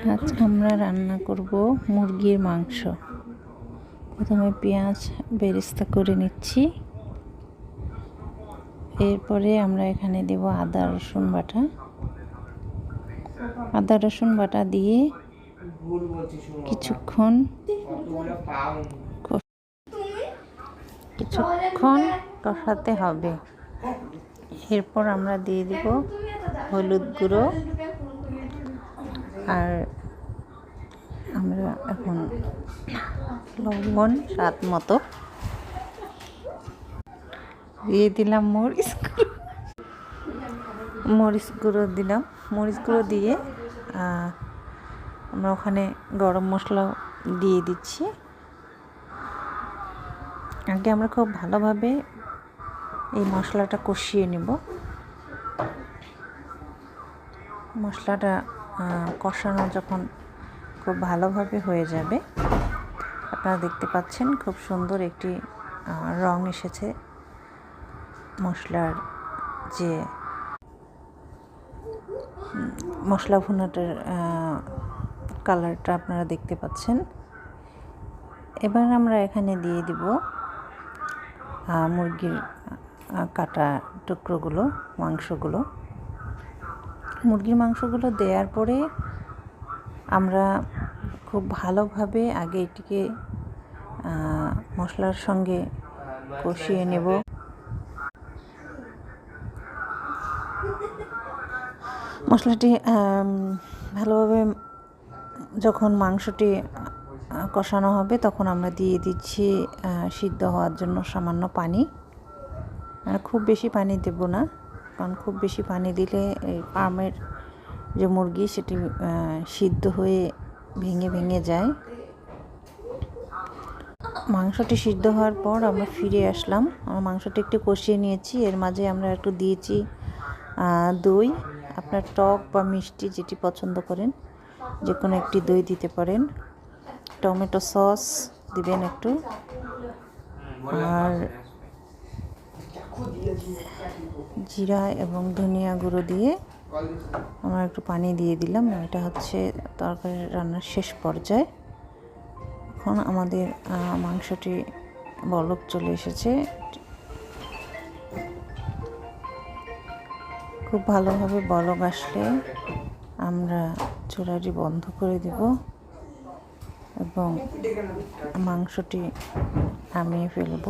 আজ আমরা রান্না করব মুরগির মাংস। প্রথমে পেঁয়াজ বেরেস্তা করে নিচ্ছি, এরপরে আমরা এখানে দেব আদা রসুন বাটা দিয়ে কিছুক্ষণ কষাতে হবে। এরপর আমরা দিয়ে দিব হলুদ গুঁড়ো, আর আমরা এখন লবণ স্বাদ মতো দিয়ে দিলাম, মরিচ গুঁড়ো দিয়ে আমরা ওখানে গরম মশলা দিয়ে দিচ্ছি। আগে আমরা খুব ভালোভাবে এই মশলাটা কষিয়ে নেব। মশলাটা কষানো যখন খুব ভালোভাবে হয়ে যাবে, আপনারা দেখতে পাচ্ছেন খুব সুন্দর একটি রং এসেছে। মশলার যে মশলা ভুনাটার কালারটা আপনারা দেখতে পাচ্ছেন। এবার আমরা এখানে দিয়ে দিব মুরগির কাটা টুকরোগুলো, মুরগির মাংসগুলো দেওয়ার পরে আমরা খুব ভালোভাবে আগে এটিকে মশলার সঙ্গে কষিয়ে নেব। মশলাটি ভালোভাবে যখন মাংসটি কষানো হবে, তখন আমরা দিয়ে দিচ্ছি সিদ্ধ হওয়ার জন্য সামান্য পানি। খুব বেশি পানি দেব না, কারণ খুব বেশি পানি দিলে এই ফার্মের যে মুরগি সেটি সিদ্ধ হয়ে ভেঙে যায়। মাংসটি সিদ্ধ হওয়ার পর আমরা ফিরে আসলাম। মাংসটি একটু কষিয়ে নিয়েছি, এর মাঝে আমরা একটু দিয়েছি দই। আপনার টক বা মিষ্টি যেটি পছন্দ করেন, যে কোনো একটি দই দিতে পারেন। টমেটো সস দিবেন একটু, আর জিরা এবং ধনিয়া গুঁড়ো দিয়ে আমরা একটু পানি দিয়ে দিলাম। এটা হচ্ছে তরকারি রান্নার শেষ পর্যায়ে। এখন আমাদের মাংসটি বলক চলে এসেছে। খুব ভালোভাবে বলক আসলে আমরা চুলাটি বন্ধ করে দেব এবং মাংসটি নামিয়ে ফেলব।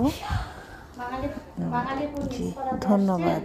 জি, ধন্যবাদ।